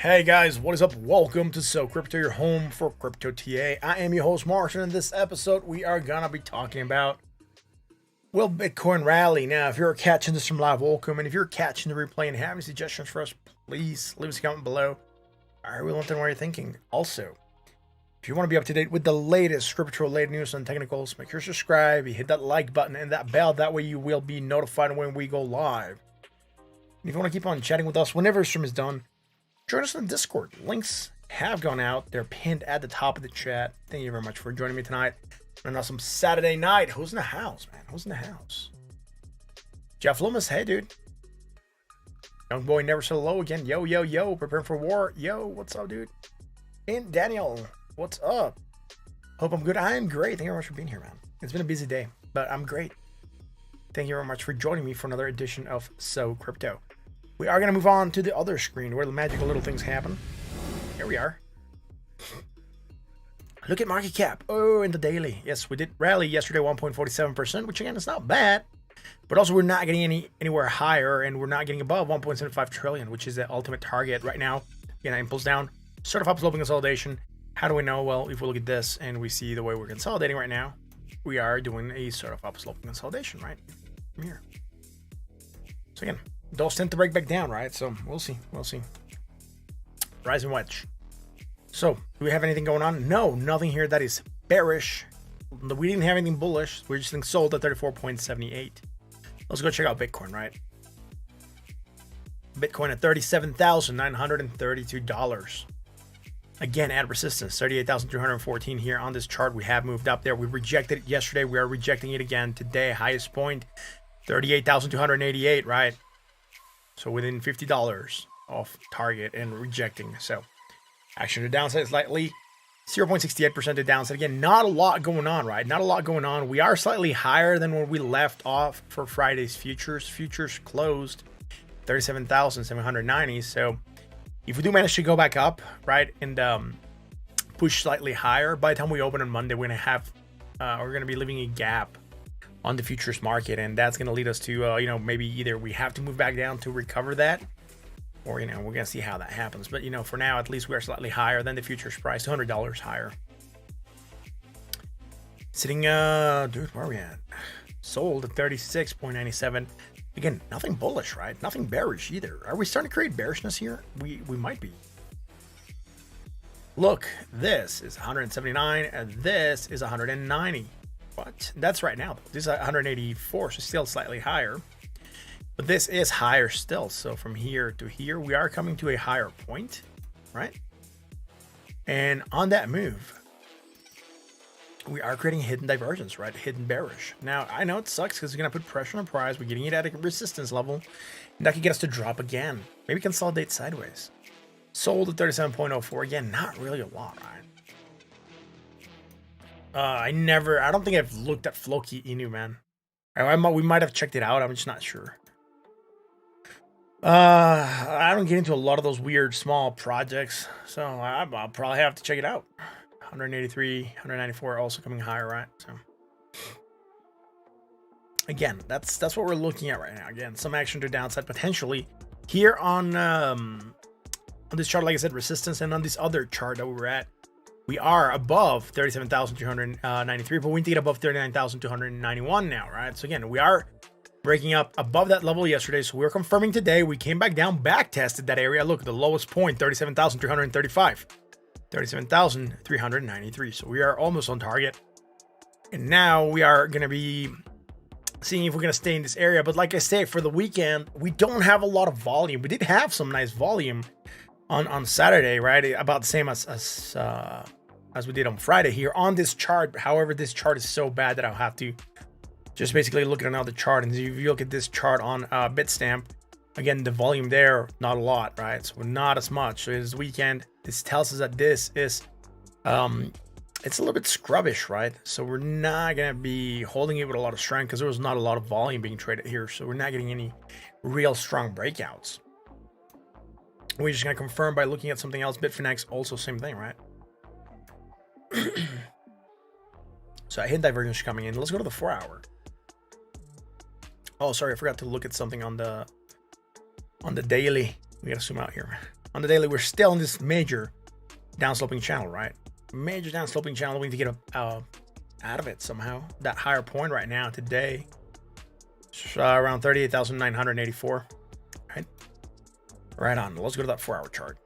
Hey guys, what is up? Welcome to So Crypto, your home for Crypto TA. I am your host, Marshall, and in this episode, we are gonna be talking about, will Bitcoin rally? Now, if you're catching this from live, welcome, and if you're catching the replay and have any suggestions for us, please leave us a comment below. I really want to know what you're thinking. Also, if you want to be up to date with the latest crypto-related news and technicals, make sure to subscribe, you hit that like button and that bell. That way you will be notified when we go live. And if you want to keep on chatting with us whenever the stream is done, join us on Discord. Links have gone out. They're pinned at the top of the chat. Thank you very much for joining me tonight on an awesome Saturday night. Who's in the house, man? Who's in the house? Jeff Loomis. Hey, dude. Young boy never so low again. Yo, yo, yo. Preparing for war. Yo, what's up, dude? And Daniel, what's up? Hope I'm good. I am great. Thank you very much for being here, man. It's been a busy day, but I'm great. Thank you very much for joining me for another edition of So Crypto. We are going to move on to the other screen where the magical little things happen. Here we are. Look at market cap. Oh, in the daily. Yes, we did rally yesterday 1.47%, which again is not bad. But also we're not getting anywhere higher, and we're not getting above 1.75 trillion, which is the ultimate target right now. Again, impulse down. Sort of upsloping consolidation. How do we know? Well, if we look at this and we see the way we're consolidating right now, we are doing a sort of upsloping consolidation, right? From here. So again, those tend to break back down, right? So we'll see. We'll see. Rise and wedge. So, do we have anything going on? No, nothing here that is bearish. We didn't have anything bullish. We're just getting sold at 34.78. Let's go check out Bitcoin, right? Bitcoin at $37,932. Again, at resistance, 38,314 here on this chart. We have moved up there. We rejected it yesterday. We are rejecting it again today. Highest point, 38,288, right? So within $50 off target and rejecting. So action to downside slightly, 0.68% to downside. Again, not a lot going on, right? Not a lot going on. We are slightly higher than when we left off for Friday's futures. Futures closed 37,790. So if we do manage to go back up, right, and push slightly higher, by the time we open on Monday, we're gonna be leaving a gap on the futures market, and that's going to lead us to maybe either we have to move back down to recover that, or we're going to see how that happens. But for now, at least we are slightly higher than the futures price, $200 higher. Sitting dude, where are we at? Sold at 36.97. Again, nothing bullish, right? Nothing bearish either. Are we starting to create bearishness here? We might be. Look, this is 179 and this is 190. What? That's right now. This is 184, so still slightly higher. But this is higher still. So from here to here, we are coming to a higher point, right? And on that move, we are creating a hidden divergence, right? Hidden bearish. Now, I know it sucks because it's going to put pressure on the price. We're getting it at a resistance level, and that could get us to drop again. Maybe consolidate sideways. Sold at 37.04. Again, not really a lot, right? I don't think I've looked at Floki Inu, man. We might have checked it out. I'm just not sure. I don't get into a lot of those weird small projects, so I'll probably have to check it out. 183, 194 also coming higher, right? So again, that's what we're looking at right now. Again, some action to downside potentially here on this chart, like I said, resistance, and on this other chart that we were at. We are above 37,293, but we need to get above 39,291 now, right? So again, we are breaking up above that level yesterday. So we're confirming today. We came back down, back tested that area. Look, the lowest point, 37,335, 37,393. So we are almost on target. And now we are going to be seeing if we're going to stay in this area. But like I say, for the weekend, we don't have a lot of volume. We did have some nice volume on Saturday, right? About the same as we did on Friday here on this chart. However, this chart is so bad that I'll have to just basically look at another chart. And if you look at this chart on Bitstamp, again, the volume there, not a lot, right? So not as much. So this weekend, this tells us that this is, it's a little bit scrubbish, right? So we're not going to be holding it with a lot of strength because there was not a lot of volume being traded here. So we're not getting any real strong breakouts. We're just going to confirm by looking at something else. Bitfinex, also same thing, right? So I hit Divergence coming in. Let's go to the 4-hour. Oh, sorry, I forgot to look at something on the daily. We got to zoom out here. On the daily, we're still in this major downsloping channel, right? Major downsloping channel. We need to get out of it somehow. That higher point right now today, around 38,984. Right, right on. Let's go to that 4-hour chart.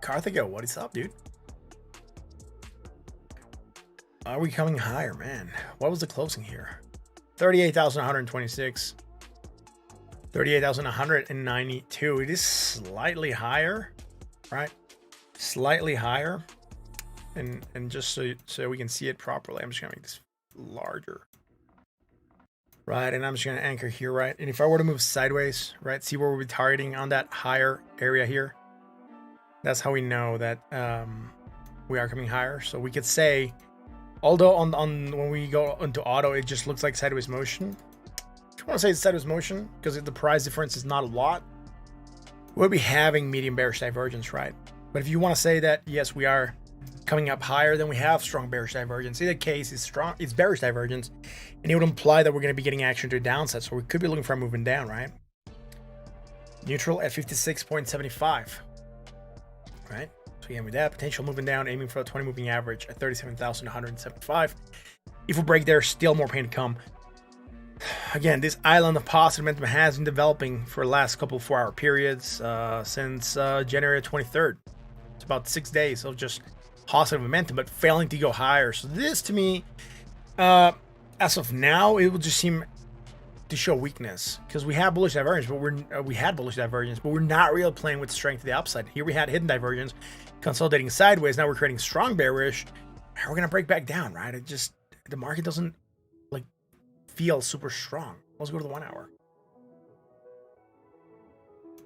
Carthago, what is up, dude? Are we coming higher, man? What was the closing here? 38,126. 38,192. It is slightly higher, right? Slightly higher. And just so we can see it properly, I'm just gonna make this larger. Right, and I'm just gonna anchor here, right? And if I were to move sideways, right, see where we're targeting on that higher area here. That's how we know that we are coming higher. So we could say, although on when we go into auto, it just looks like sideways motion. If you want to say it's sideways motion, because the price difference is not a lot, we'll be having medium bearish divergence, right? But if you want to say that, yes, we are coming up higher, then we have strong bearish divergence. In the case, it's bearish divergence, and it would imply that we're going to be getting action to the downside. So we could be looking for a moving down, right? Neutral at 56.75. Right, so again, with that potential moving down, aiming for a 20 moving average at 37,175. If we break there, still more pain to come. Again, this island of positive momentum has been developing for the last couple of 4-hour periods since January 23rd. It's about 6 days of just positive momentum, but failing to go higher. So this, to me, as of now, it will just seem to show weakness, because we have bullish divergence, but we had bullish divergence, but we're not really playing with strength to the upside. Here we had hidden divergence, consolidating sideways. Now we're creating strong bearish. We're gonna break back down, right? It just, the market doesn't like feel super strong. Let's go to the 1 hour.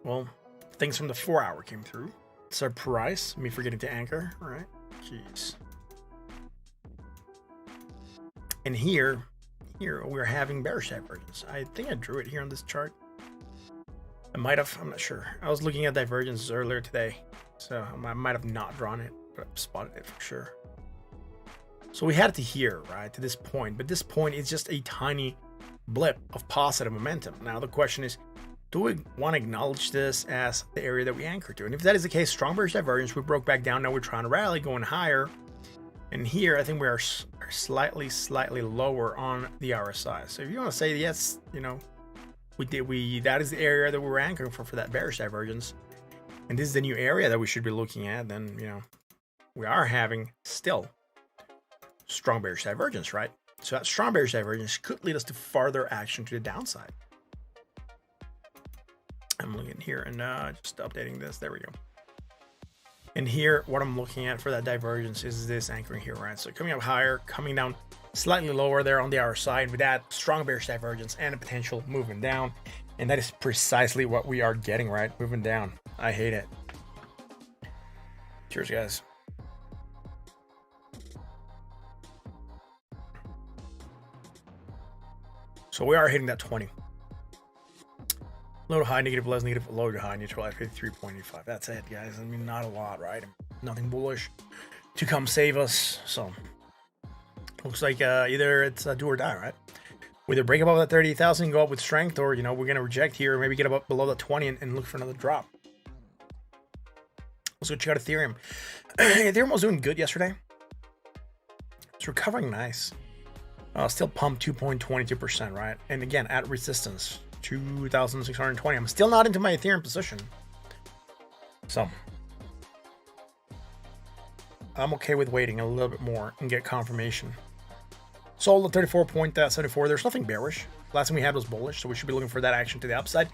Well, things from the 4-hour came through. Surprise, me forgetting to anchor. All right, jeez. And here we're having bearish divergence. I think I drew it here on this chart. I might have, I'm not sure. I was looking at divergences earlier today, so I might have not drawn it, but I've spotted it for sure. So we had it to here, right, to this point, but this point is just a tiny blip of positive momentum. Now the question is, do we want to acknowledge this as the area that we anchor to? And if that is the case, strong bearish divergence, we broke back down, now we're trying to rally, going higher. And here, I think we are slightly lower on the RSI. So if you want to say, yes, you know, that is the area that we were anchoring for that bearish divergence, and this is the new area that we should be looking at, then, you know, we are having still strong bearish divergence, right? So that strong bearish divergence could lead us to further action to the downside. I'm looking here and just updating this. There we go. And here, what I'm looking at for that divergence is this anchoring here, right? So coming up higher, coming down slightly lower there on the RSI, and with that, strong bearish divergence and a potential moving down. And that is precisely what we are getting, right? Moving down. I hate it. Cheers, guys. So we are hitting that 20. Low to high, negative less, negative, low to high, neutral at 53.85. That's it, guys. I mean, not a lot, right? Nothing bullish to come save us. So looks like either it's do or die, right? We either break above that 30,000, go up with strength, or, you know, we're gonna reject here, maybe get up below that 20 and look for another drop. Let's go check out Ethereum. Ethereum was doing good yesterday. It's recovering nice. Still pumped 2.22%, right? And again, at resistance. 2,620. I'm still not into my Ethereum position, so I'm okay with waiting a little bit more and get confirmation. Sold at 34.74. There's nothing bearish. Last thing we had was bullish, so we should be looking for that action to the upside.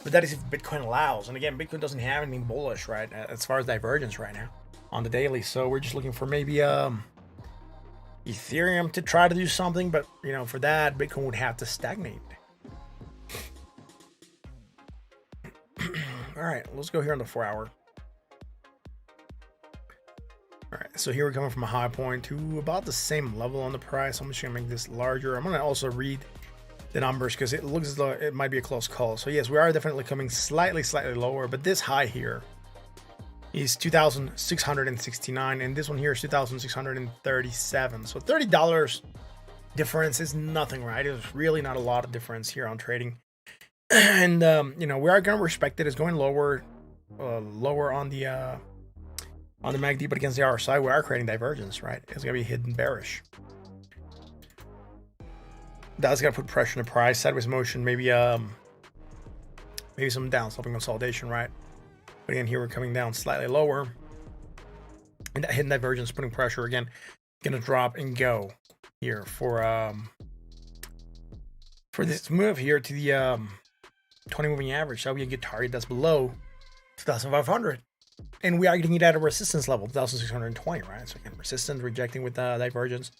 But that is if Bitcoin allows. And again, Bitcoin doesn't have anything bullish, right, as far as divergence right now on the daily. So we're just looking for maybe Ethereum to try to do something, but, you know, for that, Bitcoin would have to stagnate. All right, let's go here on the 4-hour. All right, so here we're coming from a high point to about the same level on the price. I'm just gonna make this larger. I'm gonna also read the numbers because it looks as though it might be a close call. So yes, we are definitely coming slightly lower, but this high here is 2,669, and this one here is 2,637. So $30 difference is nothing, right? It's really not a lot of difference here on trading. And you know, we are going to respect it. It's going lower on the MACD, but against the RSI, we are creating divergence, right? It's going to be hidden bearish. That's going to put pressure on the price. Sideways motion, maybe some down sloping consolidation, right? But again, here we're coming down slightly lower, and that hidden divergence putting pressure again. Going to drop and go here for this move here to the 20 moving average. So we can get target that's below 2,500, and we are getting it at a resistance level 2,620, right? So again, resistance rejecting with divergence,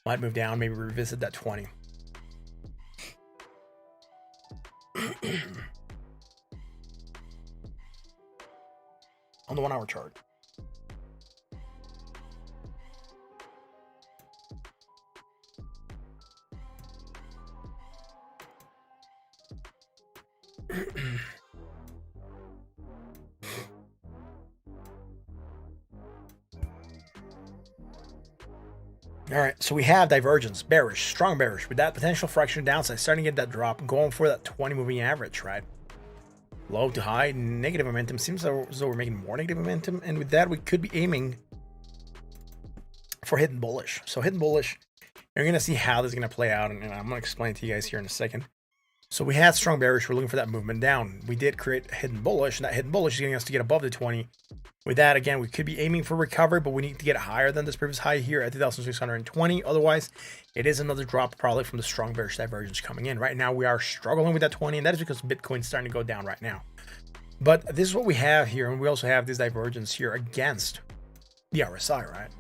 might move down, maybe revisit that 20. On the 1 hour chart. All right, so we have divergence, bearish, strong bearish, with that potential fraction downside, starting to get that drop, going for that 20 moving average, right? Low to high, negative momentum. Seems as though we're making more negative momentum, and with that, we could be aiming for hidden bullish. So hidden bullish, you're going to see how this is going to play out, and I'm going to explain it to you guys here in a second. So we had strong bearish. We're looking for that movement down. We did create hidden bullish, and that hidden bullish is getting us to get above the 20. With that, again, we could be aiming for recovery, but we need to get higher than this previous high here at 2,620. Otherwise, it is another drop probably from the strong bearish divergence coming in. Right now, we are struggling with that 20, and that is because Bitcoin's starting to go down right now. But this is what we have here, and we also have this divergence here against the RSI, right?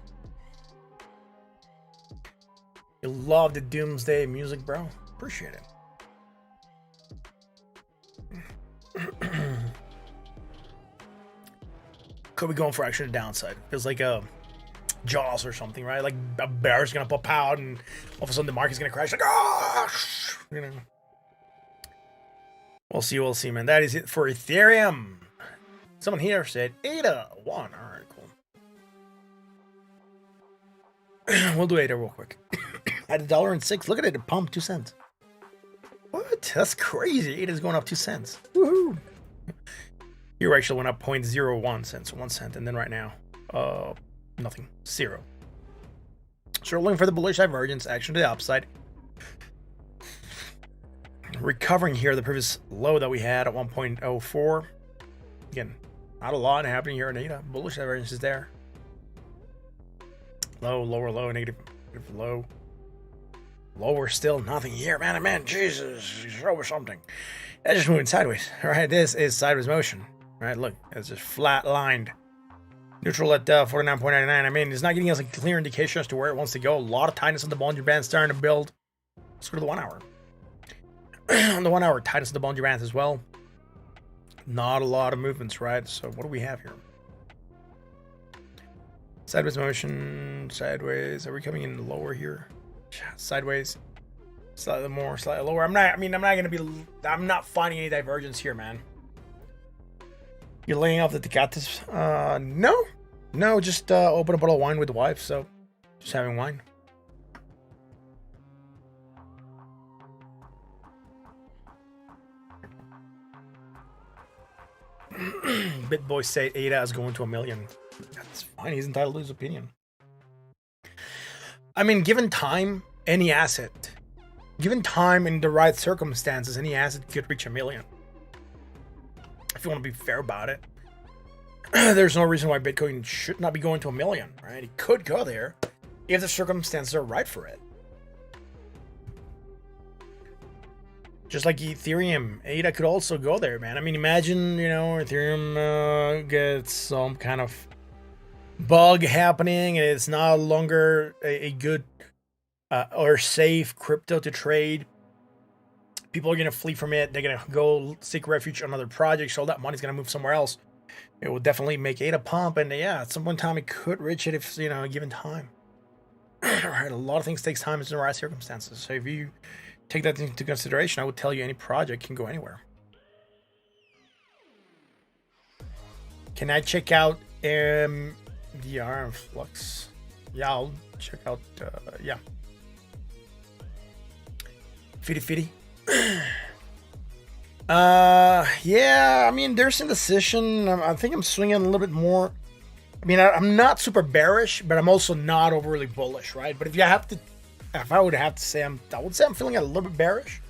You love the doomsday music, bro. Appreciate it. Could be going for actually the downside. Feels like a Jaws or something, right? Like a bear's gonna pop out, and all of a sudden the market's gonna crash. Like, you know. We'll see, man. That is it for Ethereum. Someone here said ADA 1. All right, cool. We'll do ADA real quick. At $1.06, look at it. It pumped 2 cents. What? That's crazy. ADA is going up 2 cents. Woohoo! Here actually went up 0.01 cents, 1 cent, and then right now, nothing, 0. So we're looking for the bullish divergence action to the upside. Recovering here the previous low that we had at 1.04. Again, not a lot happening here in ADA. Bullish divergence is there. Low, lower, low, negative low. Lower still, nothing here. Man, Jesus, show us something. That's just moving sideways, all right? This is sideways motion. Right, look, it's just flat lined. Neutral at 49.99. I mean, it's not giving us a clear indication as to where it wants to go. A lot of tightness on the Bollinger Band starting to build. Let's go to the 1 hour. On the 1 hour, tightness of the Bollinger Bands as well. Not a lot of movements, right? So what do we have here? Sideways motion, sideways. Are we coming in lower here? Sideways. Slightly more, slightly lower. I'm not finding any divergence here, man. You're laying off the Tecates? No, just open a bottle of wine with the wife, so just having wine. BitBoy say ADA is going to 1 million. That's fine, he's entitled to his opinion. I mean, given time, any asset, given time and the right circumstances, any asset could reach 1 million. If you want to be fair about it, there's no reason why Bitcoin should not be going to 1 million, right? It could go there if the circumstances are right for it. Just like Ethereum, ADA could also go there, man. I mean, imagine, Ethereum gets some kind of bug happening and it's no longer a good or safe crypto to trade. People are going to flee from it. They're going to go seek refuge on other projects. So all that money's going to move somewhere else. It will definitely make ADA pump. And yeah, at some point in time, it could reach it if, given time. All right, a lot of things takes time in the right circumstances. So if you take that into consideration, I would tell you any project can go anywhere. Can I check out DR and Flux? Yeah, I'll check out, yeah. Fitty. Yeah, I mean, there's indecision. I think I'm swinging a little bit more. I mean, I'm not super bearish, but I'm also not overly bullish, right? But if I would have to say, I would say I'm feeling a little bit bearish,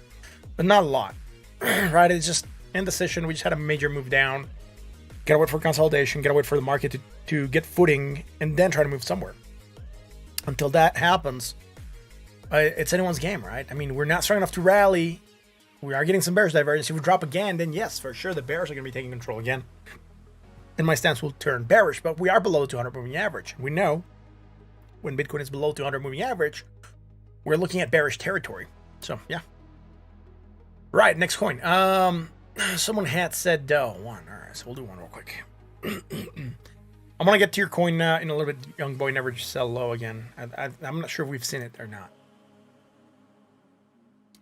but not a lot, right? It's just indecision. We just had a major move down. Gotta wait for consolidation. Gotta wait for the market to get footing, and then try to move somewhere. Until that happens, it's anyone's game, right? I mean, we're not strong enough to rally. We are getting some bearish divergence. If we drop again, then yes, for sure, the bears are going to be taking control again. And my stance will turn bearish, but we are below the 200 moving average. We know when Bitcoin is below 200 moving average, we're looking at bearish territory. So, yeah. Right, next coin. Someone had said one. All right, so we'll do one real quick. I'm going to get to your coin in a little bit. Young boy never just sell low again. I'm not sure if we've seen it or not.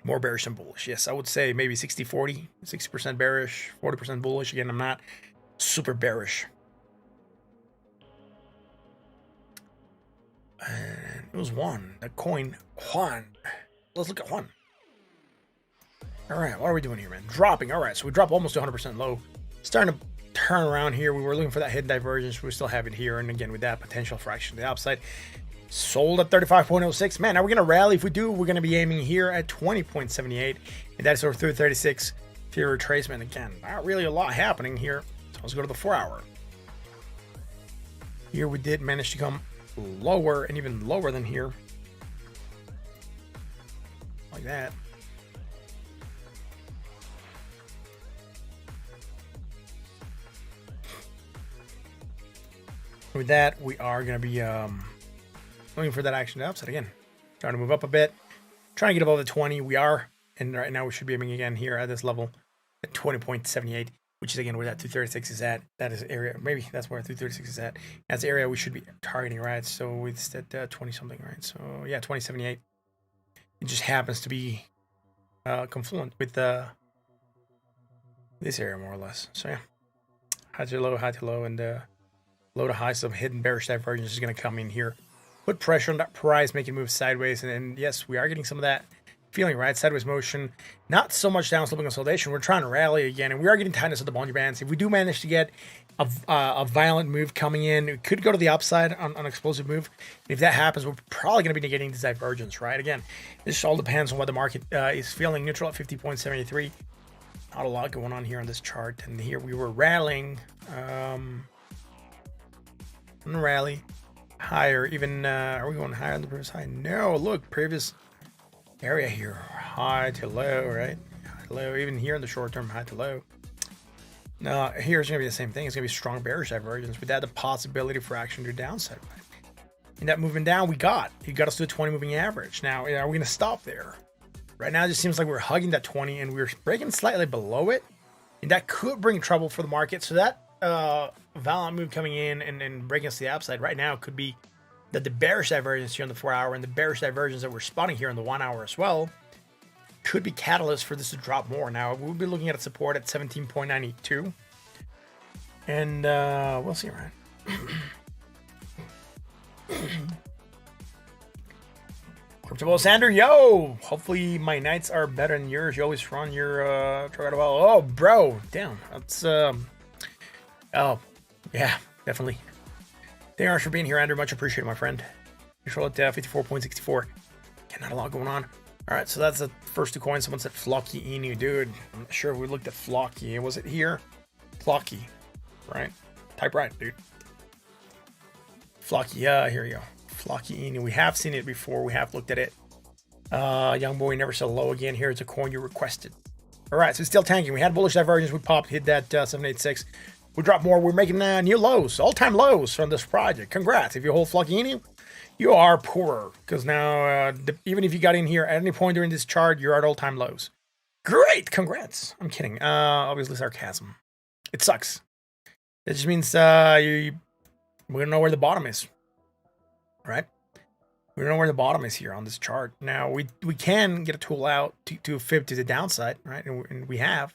More bearish than bullish. Yes, I would say maybe 60-40. 60% bearish, 40% bullish. Again, I'm not super bearish. And it was Juan. That coin, Juan. Let's look at Juan. All right, what are we doing here, man? Dropping. All right, so we dropped almost to 100% low. Starting to turn around here. We were looking for that hidden divergence. We still have it here. And again, with that potential fraction to the upside. Sold at 35.06. Man, now we're going to rally. If we do, we're going to be aiming here at 20.78. And that's our 336 theory retracement. Again, not really a lot happening here. So let's go to the 4-hour. Here we did manage to come lower and even lower than here. Like that. With that, we are going to be looking for that action to upside again. Trying to move up a bit. Trying to get above the 20. We are. And right now we should be aiming again here at this level at 20.78, which is again where that 236 is at. That is area. Maybe that's where 236 is at. That's the area we should be targeting, right? So it's at 20 something, right? So yeah, 2078. It just happens to be confluent with this area more or less. So yeah, high to low, and low to high. Some hidden bearish divergence is going to come in here. Put pressure on that price, make it move sideways. And yes, we are getting some of that feeling, right? Sideways motion. Not so much down sloping consolidation. We're trying to rally again, and we are getting tightness of the Bollinger Bands. If we do manage to get a violent move coming in, it could go to the upside on an explosive move. If that happens, we're probably going to be negating this divergence, right? Again, this all depends on what the market is feeling. Neutral at 50.73. Not a lot going on here on this chart. And here we were rallying. Rally higher, even are we going higher on the previous high? No, look, previous area here, high to low, right? High to low, even here in the short term, high to low. Now here's gonna be the same thing. It's gonna be strong bearish divergence with that the possibility for action to the downside, right? And that moving down it got us to a 20 moving average. Now are we gonna stop there? Right now it just seems like we're hugging that 20 and we're breaking slightly below it, and that could bring trouble for the market. So that violent move coming in and breaking us to the upside right now could be that the bearish divergence here on the 4-hour and the bearish divergence that we're spotting here in the 1-hour as well could be catalyst for this to drop more. Now we'll be looking at a support at 17.92, and we'll see, right? Crypto Sander, yo! Hopefully my nights are better than yours. You always run your truck out well. Oh, bro, damn, that's oh, yeah, definitely. Thank you very much for being here, Andrew. Much appreciated, my friend. Control at 54.64. Again, not a lot going on. All right, so that's the first two coins. Someone said Flocky Inu. Dude, I'm not sure if we looked at Flocky. Was it here? Flocky, right? Type right, dude. Flocky, yeah, here you go. Flocky Inu. We have seen it before. We have looked at it. Young boy never sell low again. Here's a coin you requested. All right, so it's still tanking. We had bullish divergence. We popped, hit that 786. We dropped more. We're making new lows, all-time lows from this project. Congrats. If you hold Flockini, you are poorer. Because now, even if you got in here at any point during this chart, you're at all-time lows. Great. Congrats. I'm kidding. Obviously sarcasm. It sucks. It just means we don't know where the bottom is. Right? We don't know where the bottom is here on this chart. Now, we can get a tool out to fib to the downside, right? And we have.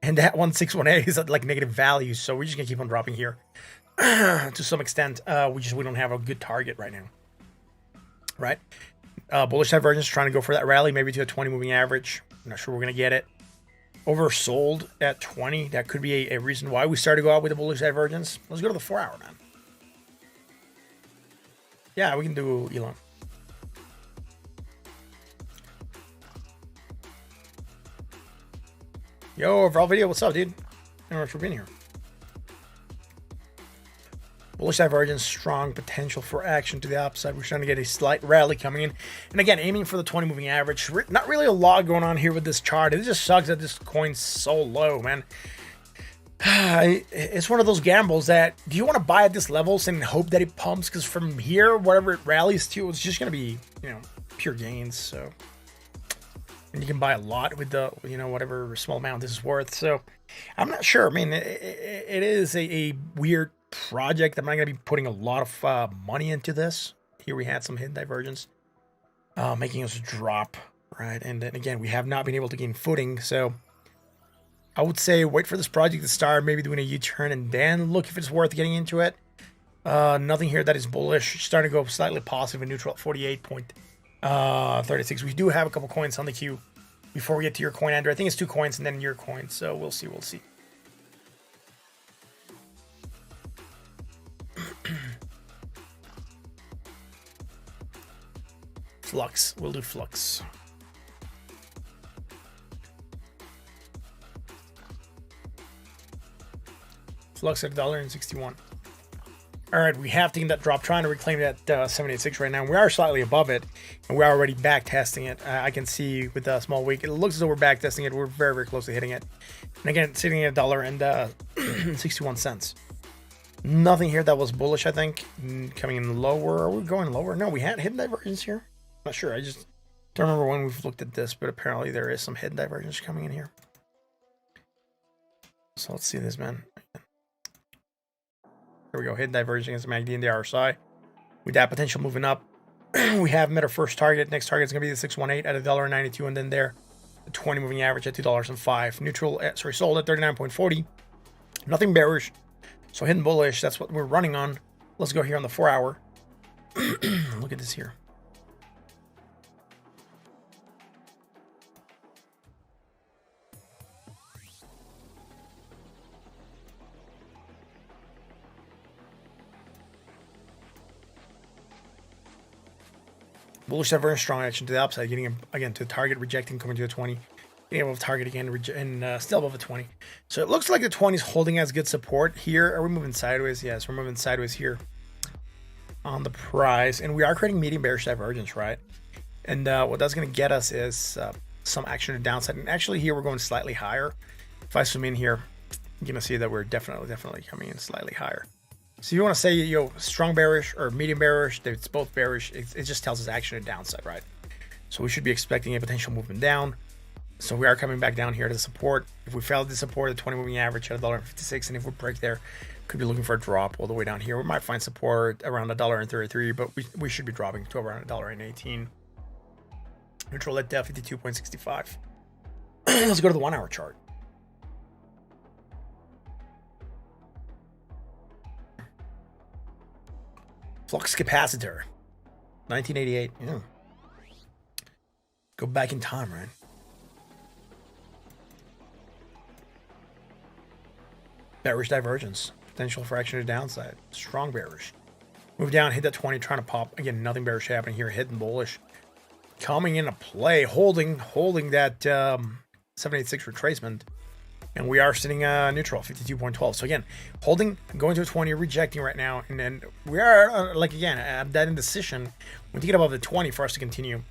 And that 1618 is at like negative value, so we're just gonna keep on dropping here to some extent. We don't have a good target right now, right? Bullish divergence, trying to go for that rally, maybe to a 20 moving average. I'm not sure we're gonna get it. oversold at 20. That could be a reason why we started to go out with a bullish divergence. Let's go to the 4-hour, man. Yeah, we can do Elon. Yo, overall video, what's up, dude? Thank you for being here. Bullish divergence, strong potential for action to the upside. We're trying to get a slight rally coming in. And again, aiming for the 20 moving average. Not really a lot going on here with this chart. It just sucks that this coin's so low, man. It's one of those gambles that, do you want to buy at this levels and hope that it pumps? Because from here, whatever it rallies to, it's just going to be, pure gains. So, and you can buy a lot with the, whatever small amount this is worth. So I'm not sure. I mean, it is a weird project. I'm not going to be putting a lot of money into this. Here we had some hidden divergence, making us drop, right? And then again, we have not been able to gain footing. So I would say wait for this project to start, maybe doing a U-turn, and then look if it's worth getting into it. Nothing here that is bullish. Starting to go slightly positive and neutral at 48.36. We do have a couple coins on the queue before we get to your coin, Andrew. I think it's 2 coins and then your coin. So we'll see. We'll see. Flux. We'll do Flux. Flux at $1.61. All right, we have taken that drop, trying to reclaim that 786 right now. We are slightly above it, and we're already back testing it. I can see with the small wick, it looks as though we're back testing it. We're very, very close to hitting it. And again, it's sitting at $1.61. Nothing here that was bullish, I think. Coming in lower. Are we going lower? No, we had hidden divergence here. Not sure. I just don't remember when we've looked at this, but apparently there is some hidden divergence coming in here. So let's see this, man. Here we go. Hidden divergence against the MACD and the RSI. With that potential moving up, we have met our first target. Next target is going to be the 618 at $1.92, and then there, the 20 moving average at $2.05. Neutral, sold at 39.40. Nothing bearish. So hidden bullish, that's what we're running on. Let's go here on the 4-hour. Look at this here. Bullish have very strong action to the upside, getting again to the target, rejecting, coming to a 20, getting above target again, and still above a 20. So it looks like the 20 is holding as good support here. Are we moving sideways? Yes, we're moving sideways here on the price, and we are creating medium bearish divergence, right? And what that's going to get us is some action to downside. And actually here we're going slightly higher. If I zoom in here, you're going to see that we're definitely coming in slightly higher. So if you want to say, strong bearish or medium bearish, it's both bearish. It just tells us action to downside, right? So we should be expecting a potential movement down. So we are coming back down here to the support. If we fail to support the 20 moving average at $1.56, and if we break there, could be looking for a drop all the way down here. We might find support around $1.33, but we should be dropping to around $1.18. Neutral at 52.65. Let's go to the 1-hour chart. Flux capacitor, 1988. Yeah. Go back in time, right? Bearish divergence, potential for action to downside. Strong bearish. Move down, hit that 20, trying to pop. Again, nothing bearish happening here. Hidden bullish. Coming into play, holding that 786 retracement. And we are sitting neutral, 52.12. So again, holding, going to a 20, rejecting right now. And then we are, again, at that indecision. We need to get above the 20 for us to continue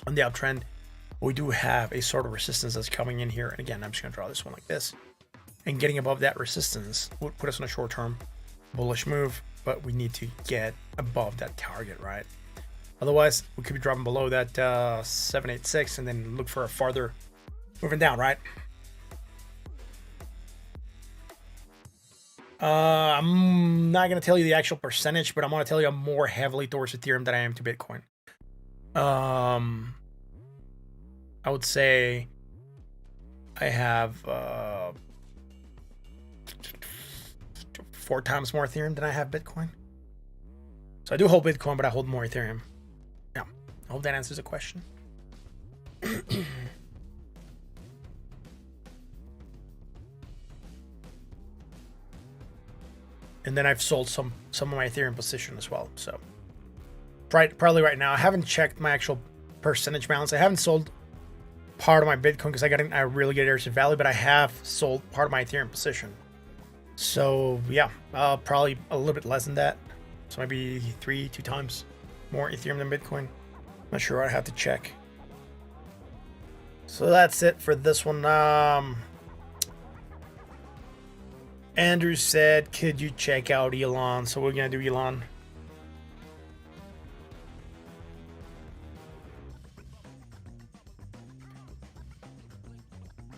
on the uptrend. We do have a sort of resistance that's coming in here. And again, I'm just going to draw this one like this. And getting above that resistance would put us on a short-term bullish move. But we need to get above that target, right? Otherwise, we could be dropping below that 786 and then look for a farther moving down, right? I'm not going to tell you the actual percentage, but I'm going to tell you I'm more heavily towards Ethereum than I am to Bitcoin. I would say I have 4 times more Ethereum than I have Bitcoin. So I do hold Bitcoin, but I hold more Ethereum. Yeah, I hope that answers the question. and then I've sold some of my Ethereum position as well. So probably right now, I haven't checked my actual percentage balance. I haven't sold part of my Bitcoin because I really get airs of value, but I have sold part of my Ethereum position. So yeah, probably a little bit less than that. So maybe 2 times more Ethereum than Bitcoin. Not sure. I have to check. So that's it for this one. Andrew said, could you check out Elon? So we're gonna do Elon.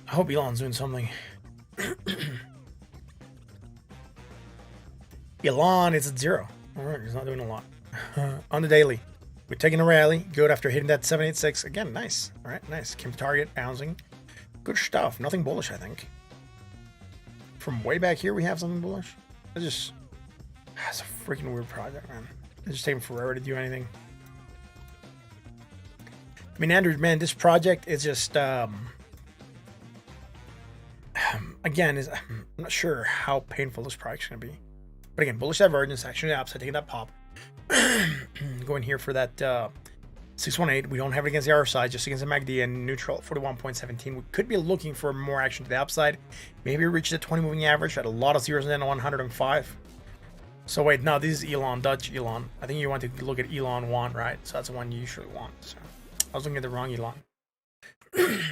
I hope Elon's doing something. Elon is at 0. All right, he's not doing a lot. On the daily, we're taking a rally. Good after hitting that 786 again. Nice. All right, nice. Came to target, bouncing. Good stuff. Nothing bullish, I think. From way back here, we have something bullish. It's a freaking weird project, man. It's just taking forever to do anything. I mean, Andrew, man, this project is just again, I'm not sure how painful this project's gonna be. But again, bullish divergence, action to the upside, taking that pop. Going here for that 618. We don't have it against the RSI, just against the MACD, and neutral at 41.17. We could be looking for more action to the upside. Maybe reach the 20 moving average at a lot of zeros and then 105. So wait, no, this is Elon, Dutch Elon. I think you want to look at Elon 1, right? So that's the one you usually want. So I was looking at the wrong Elon.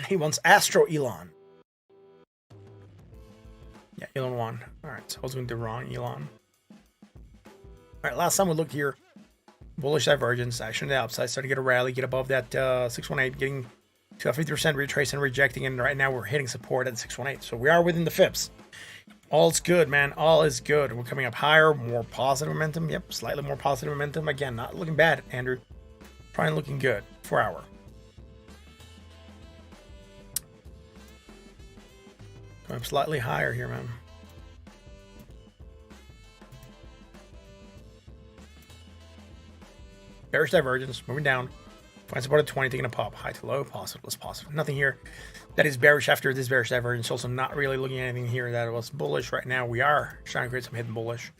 He wants Astro Elon. Yeah, Elon 1. All right, so I was looking at the wrong Elon. All right, last time we looked here, bullish divergence, action to the upside, starting to get a rally, get above that 618, getting to a 50% retrace and rejecting, and right now we're hitting support at 618. So we are within the FIPS. All's good, man. All is good. We're coming up higher, more positive momentum. Yep, slightly more positive momentum. Again, not looking bad, Andrew. Probably looking good. 4 hour. Going slightly higher here, man. Bearish divergence, moving down. Find support at 20, taking a pop. High to low, positive, less positive. Nothing here that is bearish after this bearish divergence. Also not really looking at anything here that was bullish. Right now we are trying to create some hidden bullish.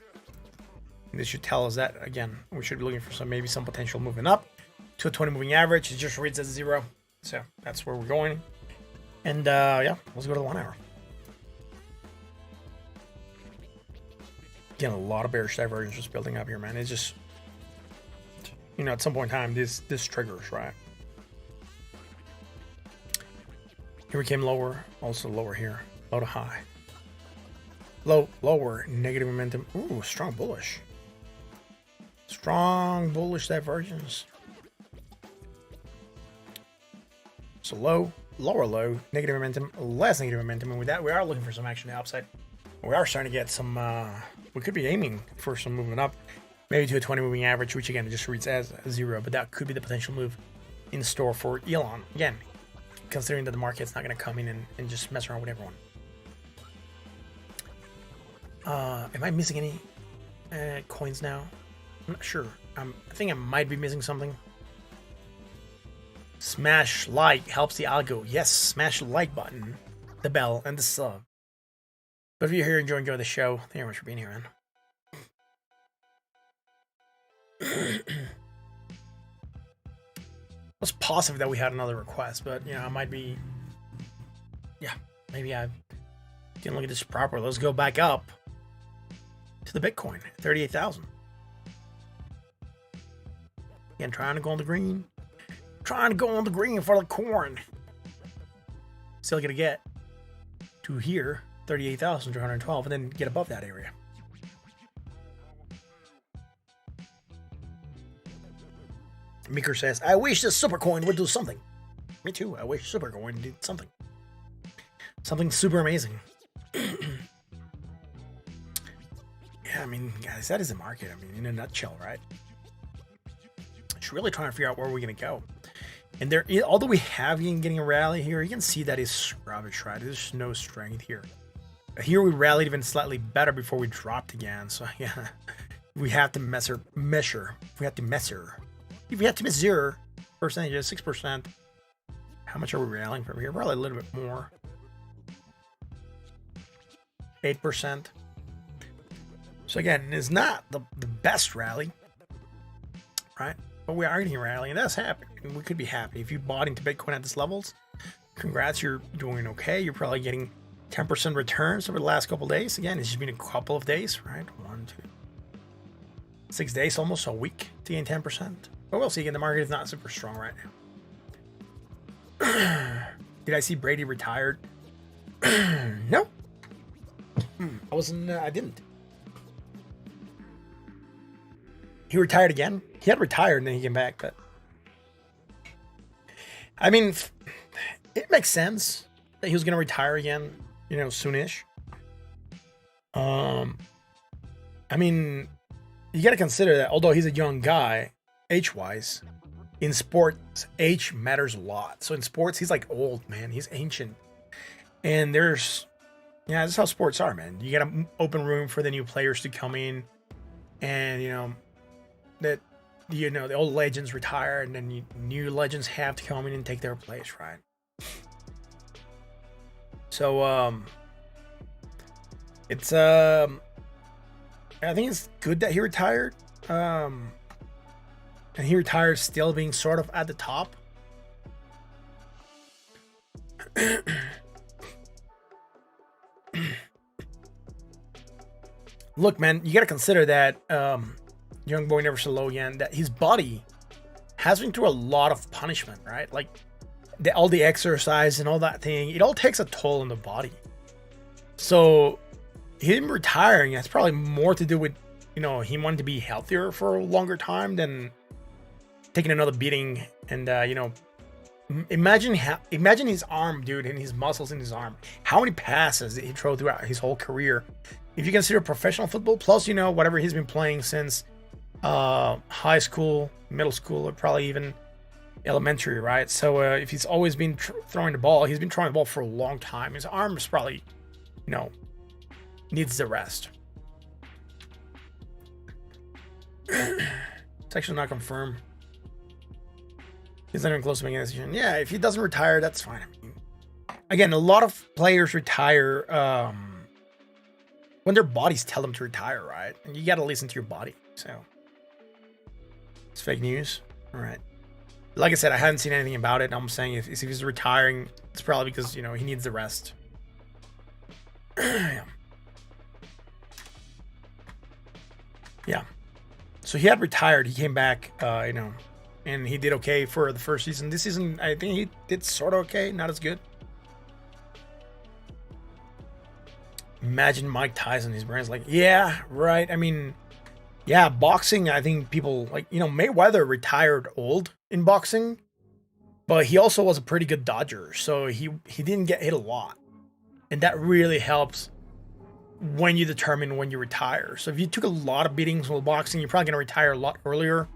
And this should tell us that, again, we should be looking for maybe some potential movement up to a 20 moving average. It just reads as 0. So that's where we're going. And yeah, let's go to the 1 hour. Again, a lot of bearish divergence just building up here, man. It's just, you know, at some point in time, this triggers, right? Here we came lower, also lower here, low to high. Lower, negative momentum. Ooh, strong bullish. Strong bullish divergence. So low, lower low, negative momentum, less negative momentum. And with that, we are looking for some action to the upside. We are starting to get some, we could be aiming for some movement up. Maybe to a 20 moving average, which again just reads as 0, but that could be the potential move in store for Elon. Again, considering that the market's not going to come in and just mess around with everyone. Am I missing any coins now? I'm not sure. I think I might be missing something. Smash like helps the algo. Yes, smash the like button, the bell, and the sub. But if you're here enjoying the show, thank you very much for being here, man. It's possible that we had another request, but you know, I might be, yeah, maybe I didn't look at this properly. Let's go back up to the Bitcoin, 38,000. Again, trying to go on the green, for the corn. Still gonna get to here, 38,212, and then get above that area. Meeker says, I wish this Supercoin would do something. Me too. I wish Supercoin did something. Something super amazing. Yeah, I mean, guys, that is the market. I mean, in a nutshell, right? It's really trying to figure out where we're going to go. And there, although we have been getting a rally here, you can see that is rubbish, right? There's no strength here. Here we rallied even slightly better before we dropped again. So, yeah, we have to measure. We have to measure. If we had to miss 0%, 6%, how much are we rallying from here? Probably a little bit more. 8%. So again, it's not the best rally, right? But we are getting a rally, and that's happy. We could be happy. If you bought into Bitcoin at these levels, congrats, you're doing okay. You're probably getting 10% returns over the last couple of days. Again, it's just been a couple of days, right? 1, 2, 6 days, almost a week to gain 10%. But we'll see. Again, the market is not super strong right now. Did I see Brady retired? No. I didn't. He retired again? He had retired and then he came back, but I mean, it makes sense that he was going to retire again, you know, soonish. I mean, you got to consider that although he's a young guy, age-wise, in sports, age matters a lot. So in sports, he's like old, man. He's ancient. And that's how sports are, man. You got to open room for the new players to come in, and the old legends retire, and then new legends have to come in and take their place, right? So it's I think it's good that he retired, and he retired still being sort of at the top. Look, man, you got to consider that young boy never so low again, that his body has been through a lot of punishment, right? Like all the exercise and all that thing, it all takes a toll on the body. So him retiring has probably more to do with, he wanted to be healthier for a longer time than taking another beating. And, imagine his arm, dude, and his muscles in his arm. How many passes did he throw throughout his whole career? If you consider professional football, plus, whatever he's been playing since high school, middle school, or probably even elementary, right? So if he's always been throwing the ball, he's been throwing the ball for a long time. His arm is probably, needs the rest. It's actually not confirmed. He's not even close to making a decision. Yeah, if he doesn't retire, that's fine. Again, a lot of players retire when their bodies tell them to retire, right? And you got to listen to your body. So it's fake news. All right. Like I said, I hadn't seen anything about it. I'm saying if he's retiring, it's probably because, he needs the rest. Yeah. So he had retired. He came back, and he did okay for the first season. This season, I think he did sort of okay. Not as good. Imagine Mike Tyson, his brand's like, yeah, right. I mean, yeah, boxing, I think people like, Mayweather retired old in boxing, but he also was a pretty good dodger. So he didn't get hit a lot. And that really helps when you determine when you retire. So if you took a lot of beatings while boxing, you're probably going to retire a lot earlier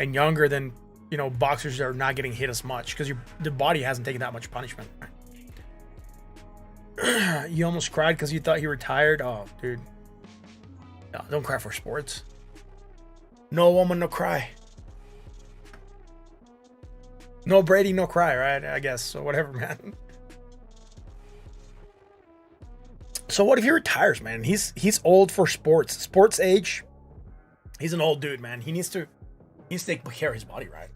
and younger than, boxers that are not getting hit as much because the body hasn't taken that much punishment. You almost cried because you thought he retired? Oh, dude. No, don't cry for sports. No woman, no cry. No Brady, no cry, right? I guess. So whatever, man. So what if he retires, man? He's old for sports. Sports age. He's an old dude, man. He needs to take care of his body, right?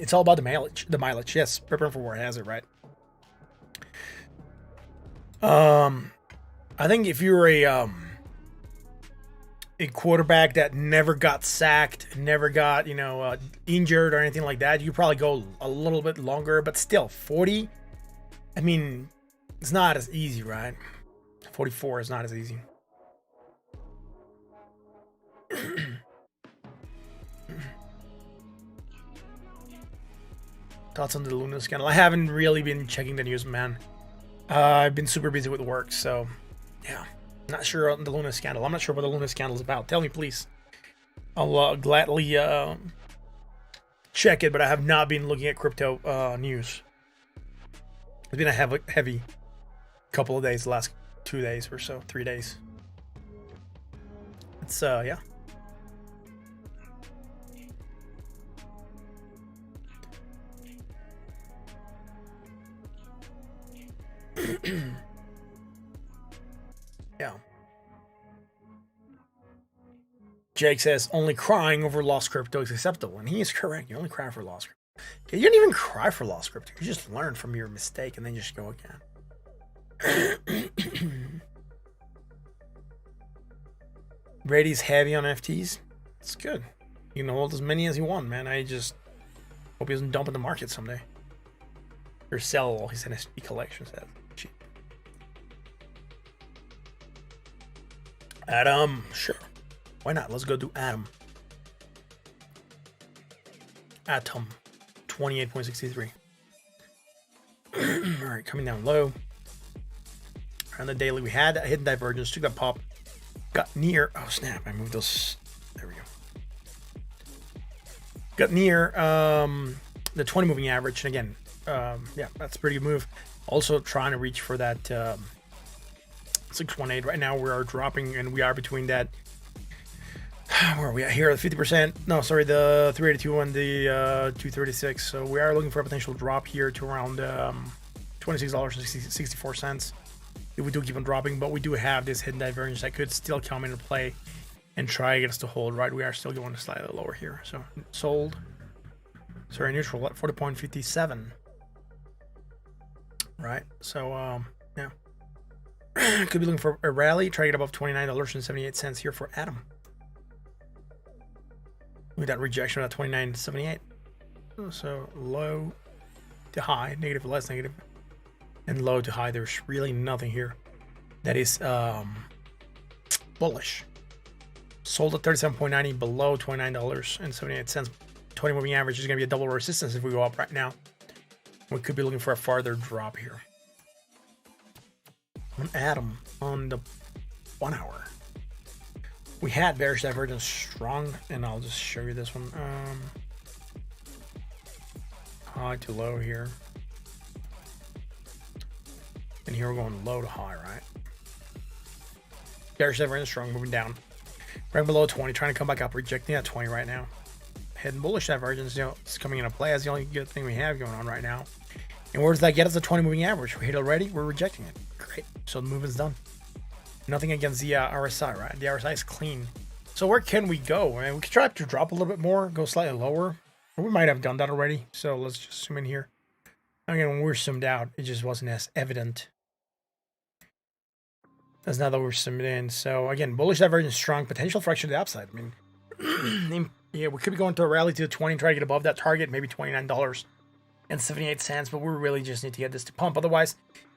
It's all about the mileage. The mileage, yes. Preparing for war has it, right? I think if you're a quarterback that never got sacked, never got, injured or anything like that, you probably go a little bit longer, but still 40. I mean, it's not as easy, right? 44 is not as easy. Thoughts on the Luna scandal? I haven't really been checking the news, man. I've been super busy with work, so yeah. Not sure on the Luna scandal. I'm not sure what the Luna scandal is about. Tell me, please. I'll gladly check it, but I have not been looking at crypto news. It's been a heavy couple of days, the last 2 days or so, 3 days. It's yeah. Yeah. Jake says, only crying over lost crypto is acceptable. And he is correct. You only cry for lost crypto. You didn't even cry for lost crypto. You just learn from your mistake and then just go again. Brady's heavy on FTs. It's good. You can hold as many as you want, man. I just hope he doesn't dump in the market someday. Or sell all his NFT collections at cheap. Adam, sure. Why not? Let's go do Atom. Atom. 28.63. Alright, coming down low. On the daily, we had that hidden divergence, took that pop, got near. Oh snap! I moved those. There we go. Got near the 20 moving average, and again, yeah, that's a pretty good move. Also trying to reach for that 618. Right now we are dropping, and we are between that. Where are we at here? The 50%. No, sorry, the 382 and the 236. So we are looking for a potential drop here to around $26.64. If we do keep on dropping, but we do have this hidden divergence that could still come into play and try to get us to hold. Right, we are still going slightly lower here. So sold. Sorry, neutral at 40.57. Right. So yeah, could be looking for a rally. Try to get above $29.78 here for Atom. With that rejection at 29.78. So low to high, negative, less negative, and low to high. There's really nothing here that is bullish. Sold at 37.90, below $29.78. 20 moving average is going to be a double resistance if we go up right now. We could be looking for a farther drop here. On Atom on the 1 hour. We had bearish divergence strong, and I'll just show you this one. High to low here. And here we're going low to high, right? Bearish divergence strong, moving down. Right below 20, trying to come back up, rejecting that 20 right now. Hidden bullish divergence, you know, it's coming into play. That's the only good thing we have going on right now. And where does that get us? The 20 moving average. We hit already, we're rejecting it. Great. So the movement's done. Nothing against the RSI, right? The RSI is clean. So where can we go? I mean, we could try to drop a little bit more, go slightly lower. Or we might have done that already. So let's just zoom in here. Again, when we're zoomed out, it just wasn't as evident. That's now that we're zoomed in. So again, bullish divergence strong, potential fraction to the upside. I mean, yeah, we could be going to a rally to the 20, try to get above that target, maybe $29.78. But we really just need to get this to pump. Otherwise,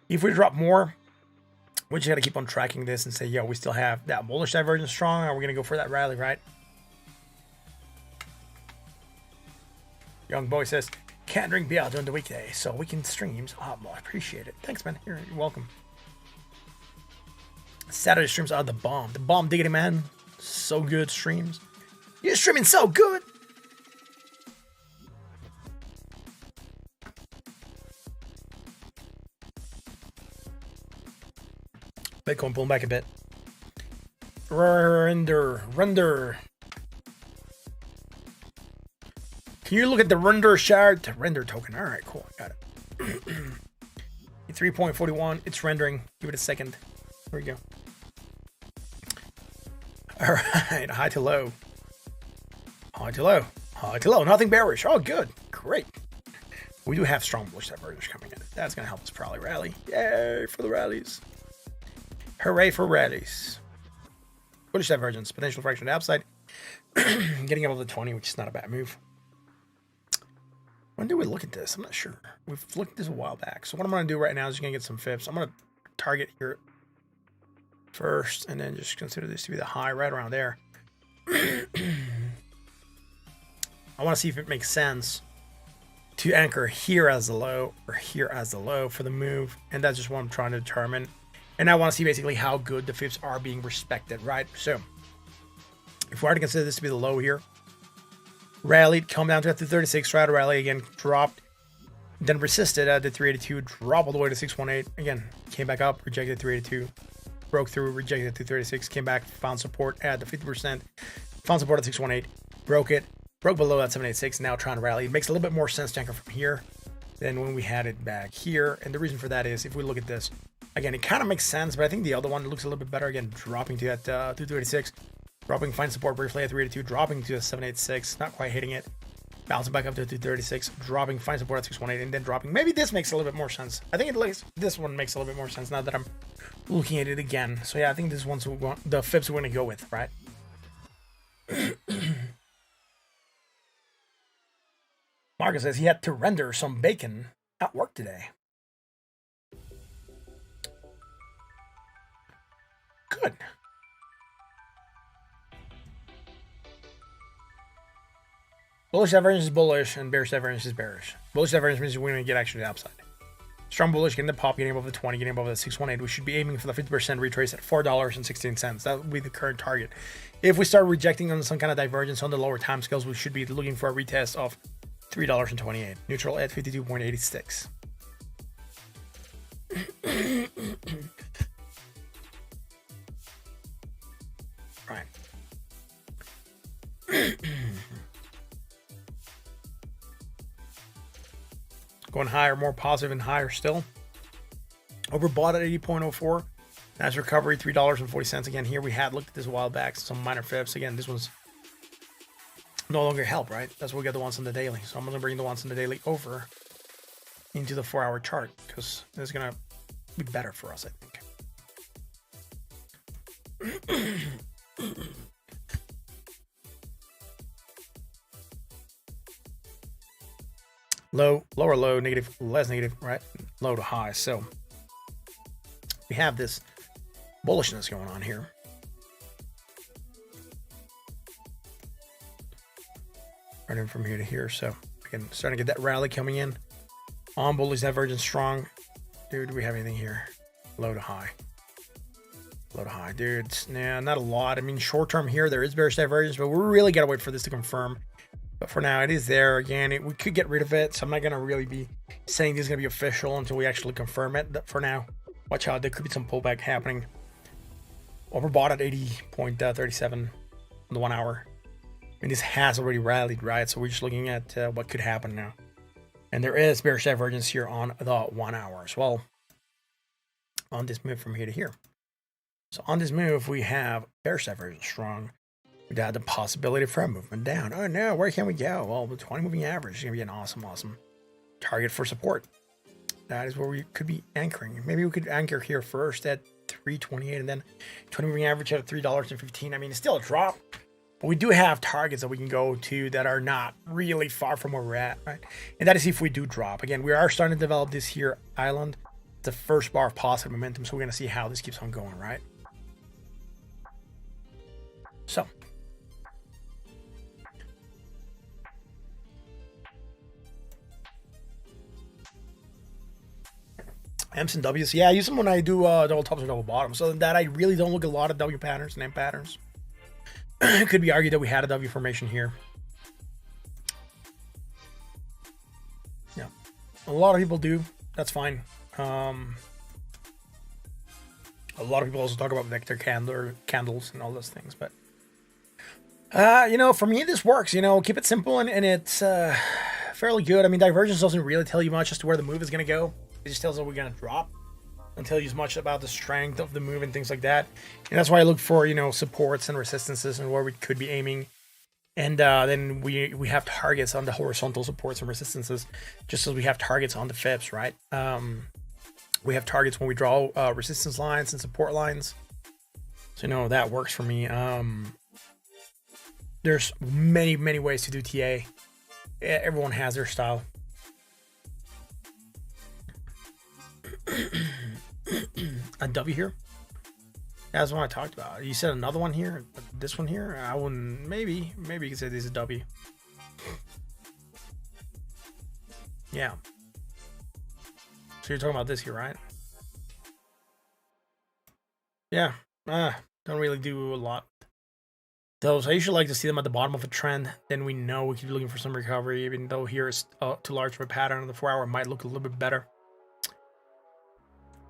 if we drop more, we just got to keep on tracking this and say, yo, we still have that bullish divergence strong. Are we going to go for that rally, right? Young boy says, can't drink beer during the weekday, so we can streams. Oh, well, I appreciate it. Thanks, man. You're welcome. Saturday streams are the bomb. The bomb diggity, man. So good streams. You're streaming so good. Bitcoin pulling back a bit. Render. Can you look at the render chart? Render token. All right, cool. Got it. 3.41. It's rendering. Give it a second. Here we go. All right. High to low. High to low. High to low. Nothing bearish. Oh, good. Great. We do have strong bullish divergence coming in. That's going to help us probably rally. Yay for the rallies. Hooray for rallies. Bullish divergence. Potential fraction to the upside. Getting above the 20, which is not a bad move. When did we look at this? I'm not sure. We've looked at this a while back. So what I'm going to do right now is just going to get some fips. I'm going to target here first, and then just consider this to be the high right around there. I want to see if it makes sense to anchor here as the low or here as the low for the move. And that's just what I'm trying to determine. And I want to see basically how good the fips are being respected, right? So if we are to consider this to be the low here, rallied, come down to the 36, try to rally again, dropped, then resisted at the 382, drop all the way to 618. Again, came back up, rejected 382, broke through, rejected 236, came back, found support at the 50%, found support at 618, broke it, broke below that 786, now trying to rally. It makes a little bit more sense to anchor from here than when we had it back here. And the reason for that is if we look at this, again, it kind of makes sense, but I think the other one looks a little bit better. Again, dropping to that 236. Dropping fine support briefly at 382, dropping to a 786, not quite hitting it. Bouncing back up to 236, dropping fine support at 618, and then dropping. Maybe this makes a little bit more sense. I think at least this one makes a little bit more sense now that I'm looking at it again. So yeah, I think this one's the fibs we're going to go with, right? Marcus says he had to render some bacon at work today. Good. Bullish divergence is bullish, and bearish divergence is bearish. Bullish divergence means we're going to get actually the upside. Strong bullish, getting the pop, getting above the 20, getting above the 618. We should be aiming for the 50% retrace at $4.16. That would be the current target. If we start rejecting on some kind of divergence on the lower time scales, we should be looking for a retest of $3.28. Neutral at 52.86. Right. Going higher, more positive and higher still. Overbought at 80.04. Nice recovery, $3.40. Again, here we had looked at this a while back. Some minor fibs. Again, this one's no longer help, right? That's where we get the ones on the daily. So I'm going to bring the ones on the daily over into the 4-hour chart because it's going to be better for us, I think. Low, lower low, negative, less negative, right? Low to high. So we have this bullishness going on here. Running from here to here. So again, starting to get that rally coming in. On bullish divergence strong. Dude, do we have anything here? Low to high. Low to high. Dude, nah, not a lot. I mean, short term here, there is bearish divergence, but we really got to wait for this to confirm. But for now, it is there. Again, we could get rid of it, so I'm not going to really be saying this is going to be official until we actually confirm it. But for now, watch out. There could be some pullback happening. Overbought at 80.37 on the 1 hour. And this has already rallied, right? So we're just looking at what could happen now. And there is bearish divergence here on the 1 hour as well. On this move from here to here. So on this move, we have bearish divergence strong. We got the possibility for a movement down. Oh no, where can we go? Well, the 20 moving average is going to be an awesome target for support. That is where we could be anchoring. Maybe we could anchor here first at 328 and then 20 moving average at $3.15. I mean, it's still a drop, but we do have targets that we can go to that are not really far from where we're at, right? And that is if we do drop. Again, we are starting to develop this here island. It's the first bar of positive momentum, so we're going to see how this keeps on going, right? So M's and W's. Yeah, I use them when I do double tops or double bottoms. So that I really don't look at a lot of W patterns and M patterns. It could be argued that we had a W formation here. Yeah, a lot of people do. That's fine. A lot of people also talk about vector candles and all those things. But you know, for me, this works. You know, keep it simple and it's fairly good. I mean, divergence doesn't really tell you much as to where the move is going to go. It just tells us we're going to drop. Don't tell you as much about the strength of the move and things like that. And that's why I look for, you know, supports and resistances and where we could be aiming. And then we have targets on the horizontal supports and resistances, just as we have targets on the fibs, right? We have targets when we draw resistance lines and support lines. So, you know, that works for me. There's many ways to do TA. Everyone has their style. A W here. That's what I talked about. You said another one here. This one here. I wouldn't. Maybe you could say this is a W. Yeah. So you're talking about this here, right? Yeah. Don't really do a lot. Those I usually like to see them at the bottom of a trend. Then we know we could be looking for some recovery. Even though here is too large of a pattern on the 4 hour, it might look a little bit better.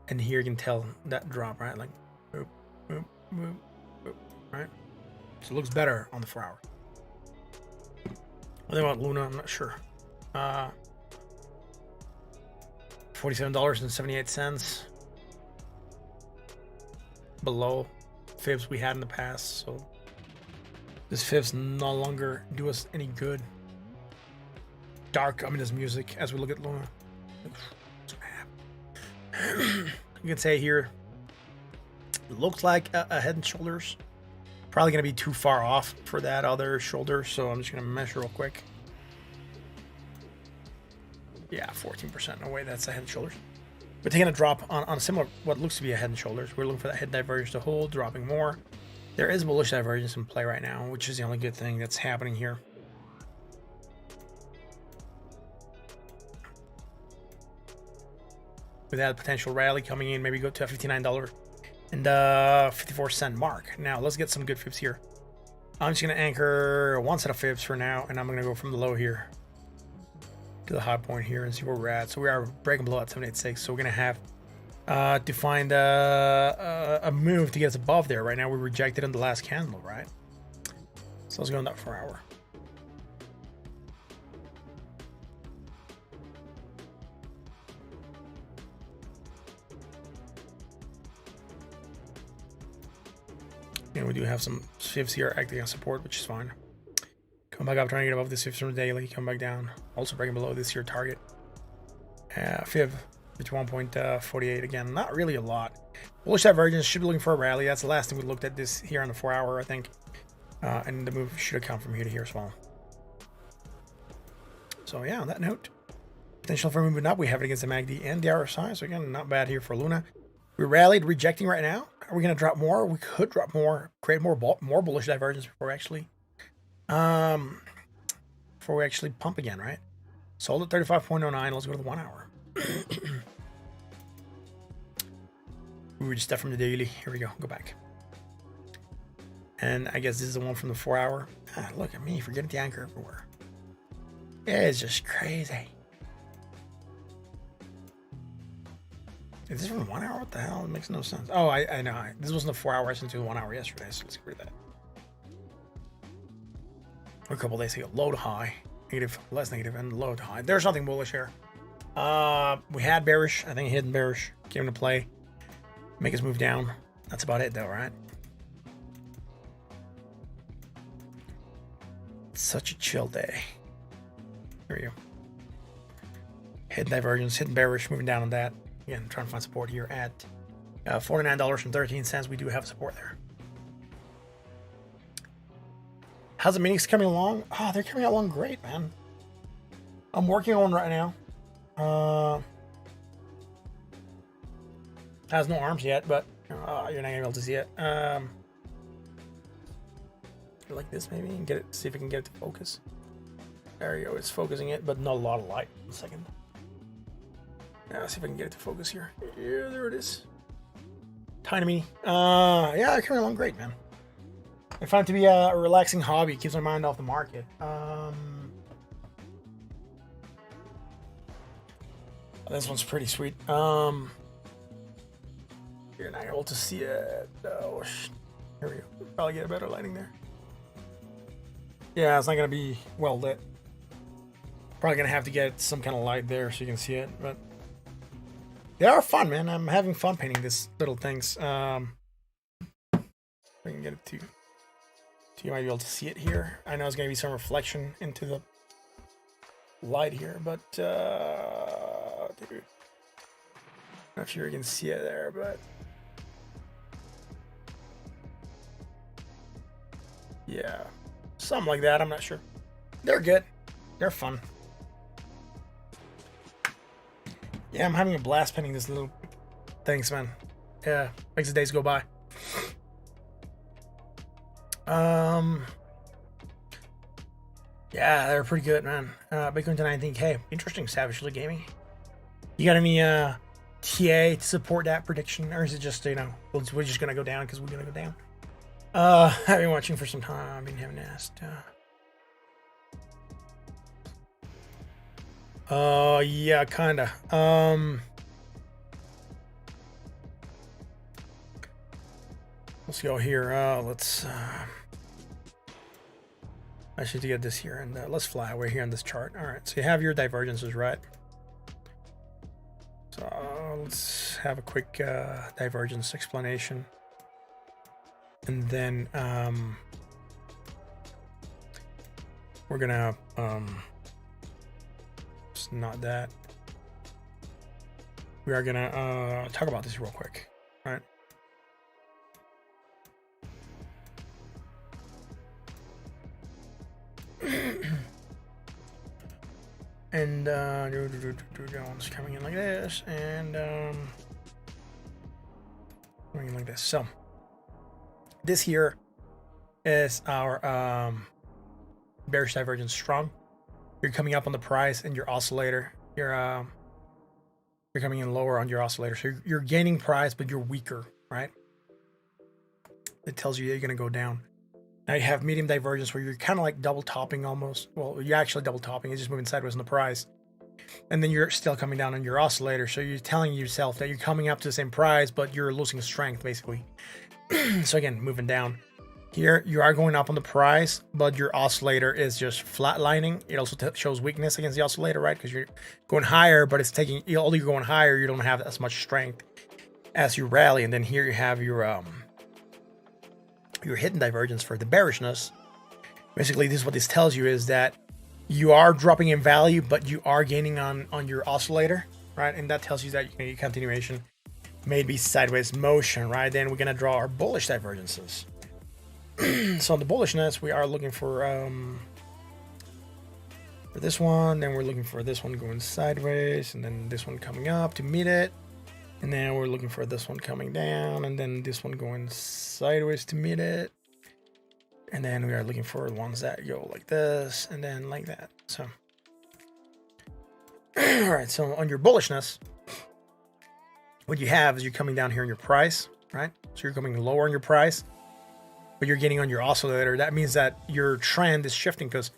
And here you can tell that drop, right? Like, boop, boop, boop, boop, right? So it looks better on the 4 hour. What about Luna? I'm not sure. $47.78 below fibs we had in the past. So This fibs no longer do us any good. Dark ominous music as we look at Luna. You can say here, it looks like a Head and Shoulders. Probably going to be too far off for that other shoulder, so I'm just going to measure real quick. Yeah, 14%. No way, that's a Head and Shoulders. We're taking a drop on a similar, what looks to be a Head and Shoulders. We're looking for that head divergence to hold, dropping more. There is bullish divergence in play right now, which is the only good thing that's happening here. With that potential rally coming in, maybe go to a $59 and 54 cent mark. Now let's get some good fibs here. I'm just gonna anchor one set of fibs for now, and I'm gonna go from the low here to the high point here and see where we're at. So we are breaking below at 786. So we're gonna have to find a move to get us above there. Right now we rejected in the last candle, right? So let's go on that 4 hour. And we do have some fibs here acting as support, which is fine. Come back up, trying to get above this fibs from the daily. Come back down. Also breaking below this here target. Fib, which 1.48 again. Not really a lot. Bullish divergence, should be looking for a rally. That's the last thing we looked at this here on the 4 hour, I think. And the move should have come from here to here as well. So yeah, on that note, potential for moving up. We have it against the MACD and the RSI. So again, not bad here for Luna. We rallied, rejecting right now. Are we going to drop more? We could drop more, create more bullish divergence before we actually pump again, right? Sold at 35.09. Let's go to the 1 hour. We were just stuff from the daily. Here we go. Go back. And I guess this is the one from the 4 hour. Ah, look at me forgetting the anchor everywhere. It's just crazy. Is this from the 1 hour? What the hell? It makes no sense. Oh, I know. This wasn't the 4 hour. I sent to the 1 hour yesterday, so let's get rid of that. A couple days ago, low to high, negative, less negative, and low to high. There's nothing bullish here. We had bearish. I think hidden bearish came into play. Make us move down. That's about it, though, right? It's such a chill day. Here we go. Hidden divergence, hidden bearish, moving down on that. Again, trying to find support here at $49.13. We do have support there. How's the minis coming along? Oh, they're coming along great, man. I'm working on one right now. Has no arms yet, but you're not gonna be able to see it. Like this maybe, and get it. See if we can get it to focus. There you go. It's focusing it, but not a lot of light. 1 second. Yeah, see if I can get it to focus here. Yeah, there it is. Tiny me. Yeah, they're coming along great, man. I find it to be a relaxing hobby. It keeps my mind off the market. This one's pretty sweet. You're not able to see it. Oh, here we go. Probably get a better lighting there. Yeah, it's not gonna be well lit. Probably gonna have to get some kind of light there so you can see it, but they are fun, man. I'm having fun painting these little things. We can get it to you might be able to see it here. I know it's gonna be some reflection into the light here, but dude, not sure you can see it there, but yeah, something like that. I'm not sure. They're good. They're fun. Yeah, I'm having a blast painting this little things, man. Yeah, makes the days go by. Yeah, they're pretty good, man. Bitcoin to 19K. Interesting, Savagely Gaming. You got any TA to support that prediction, or is it just, you know, we're just gonna go down because we're gonna go down? I've been watching for some time. I've been having asked. Yeah, kinda. Let's go here. Let's actually to get this here, and let's fly away here on this chart. All right, so you have your divergences, right? So let's have a quick divergence explanation, and then we're gonna it's not that. We are gonna talk about this real quick, right? And it's coming in like this, and coming in like this. So this here is our bearish divergence strong. You're coming up on the price and your oscillator. You're coming in lower on your oscillator, so you're gaining price, but you're weaker, right? It tells you that you're gonna go down. Now you have medium divergence where you're kind of like double topping almost. Well, you're actually double topping. It's just moving sideways on the price. And then you're still coming down on your oscillator. So you're telling yourself that you're coming up to the same price, but you're losing strength basically. So again, moving down. Here you are going up on the price, but your oscillator is just flatlining. It also shows weakness against the oscillator, right? Because you're going higher, but it's taking, although you're going higher, you don't have as much strength as you rally. And then here you have your hidden divergence for the bearishness. Basically, this is what this tells you is that you are dropping in value, but you are gaining on your oscillator, right? And that tells you that your continuation may be sideways motion, right? Then we're gonna draw our bullish divergences. So on the bullishness, we are looking for this one, then we're looking for this one going sideways, and then this one coming up to meet it. And then we're looking for this one coming down, and then this one going sideways to meet it. And then we are looking for the ones that go like this, and then like that. So, all right, so on your bullishness, what you have is you're coming down here in your price, right? So you're coming lower in your price, but you're getting on your oscillator. That means that your trend is shifting because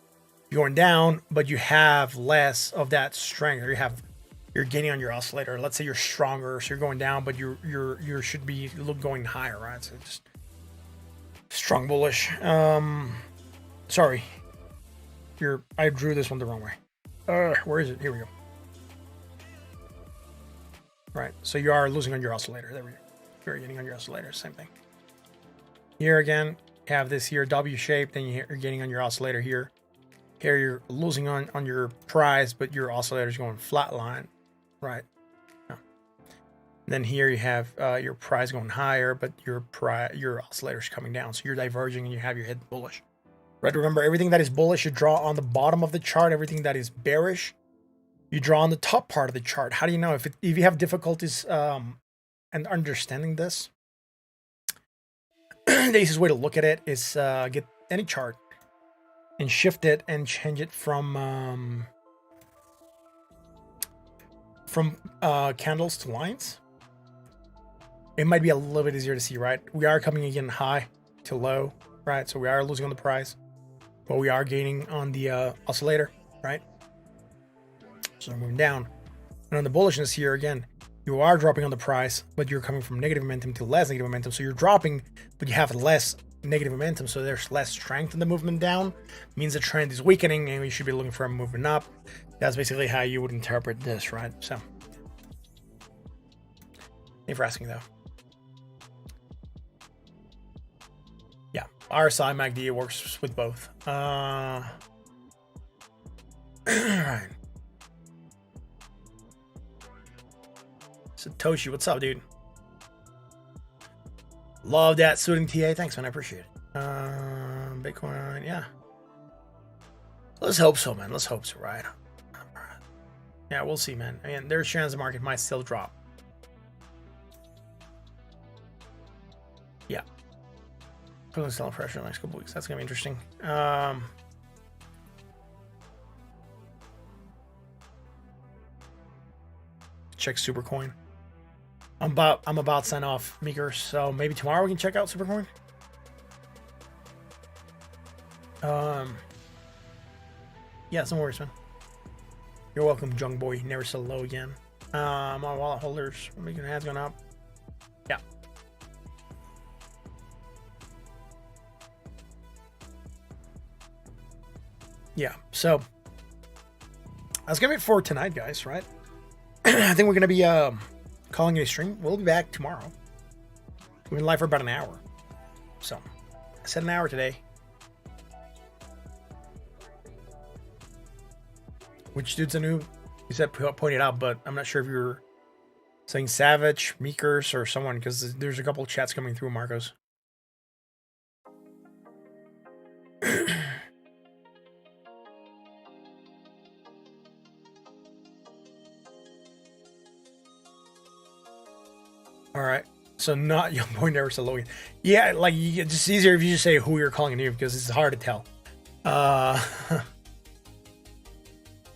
you're going down, but you have less of that strength, or you're gaining on your oscillator. Let's say you're stronger, so you're going down, but you should be going higher, right? So just strong bullish. Sorry, I drew this one the wrong way. Where is it? Here we go. Right, so you are losing on your oscillator. There we go. You're getting on your oscillator. Same thing. Here again, you have this here W shape. Then you're getting on your oscillator here. Here you're losing on your price, but your oscillator is going flat line. Right. Then here you have your price going higher, but your oscillator is coming down. So you're diverging and you have your hidden bullish. Right. Remember, everything that is bullish, you draw on the bottom of the chart. Everything that is bearish, you draw on the top part of the chart. How do you know if you have difficulties and understanding this? The easiest way to look at it is get any chart and shift it and change it from candles to lines. It might be a little bit easier to see, right? We are coming again high to low, right? So we are losing on the price, but we are gaining on the oscillator, right? So we're moving down. And on the bullishness here, again, you are dropping on the price, but you're coming from negative momentum to less negative momentum. So you're dropping, but you have less negative momentum. So there's less strength in the movement down. It means the trend is weakening and we should be looking for a movement up. That's basically how you would interpret this, right? So, thank you for asking though. Yeah, RSI MACD works with both. All right. Satoshi, what's up, dude? Love that suiting TA. Thanks, man. I appreciate it. Bitcoin, yeah. Let's hope so, man. Let's hope so, right? Yeah, we'll see, man. I mean, there's a chance the market might still drop. Yeah. Feeling selling pressure in the next couple weeks. That's gonna be interesting. Check Supercoin. I'm about to sign off, Meeker, so maybe tomorrow we can check out Supercoin. Yeah, no worries, man. You're welcome, Jung Boy. Never sell low again. My wallet holders, making your hands going up. Yeah. Yeah, so that's gonna be it for tonight, guys, right? I think we're gonna be calling it a stream. We'll be back tomorrow. We're live for about an hour. So I said an hour today. Which dude's a noob? You said pointed out, but I'm not sure if you're saying Savage, Meekers, or someone, because there's a couple of chats coming through, Marcos. All right. So not Young Boy Never Said Logan. Yeah, like it's just easier if you just say who you're calling a noob, because it's hard to tell.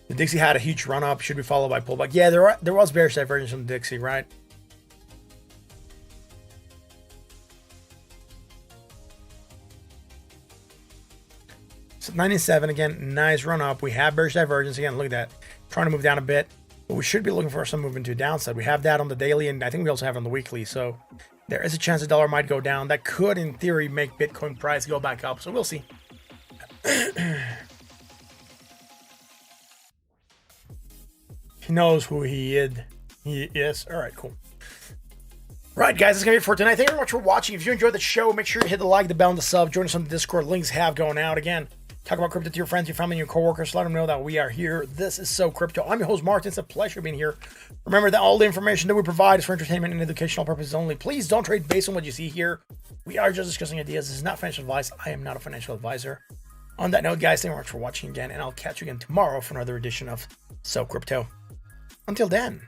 The Dixie had a huge run up, should be followed by pullback. Yeah, there was bearish divergence from Dixie, right? So 97 again, nice run up. We have bearish divergence again. Look at that, trying to move down a bit, but we should be looking for some movement to downside. We have that on the daily, and I think we also have it on the weekly. So there is a chance the dollar might go down. That could, in theory, make Bitcoin price go back up. So we'll see. He knows who he is. All right, cool. Right, guys, that's going to be it for tonight. Thank you very much for watching. If you enjoyed the show, make sure you hit the like, the bell, and the sub. Join us on the Discord. Links have going out. Again, talk about crypto to your friends, your family, and your coworkers. Let them know that we are here. This is So Crypto. I'm your host, Martin. It's a pleasure being here. Remember that all the information that we provide is for entertainment and educational purposes only. Please don't trade based on what you see here. We are just discussing ideas. This is not financial advice. I am not a financial advisor. On that note, guys, thank you very much for watching again, and I'll catch you again tomorrow for another edition of So Crypto. Until then.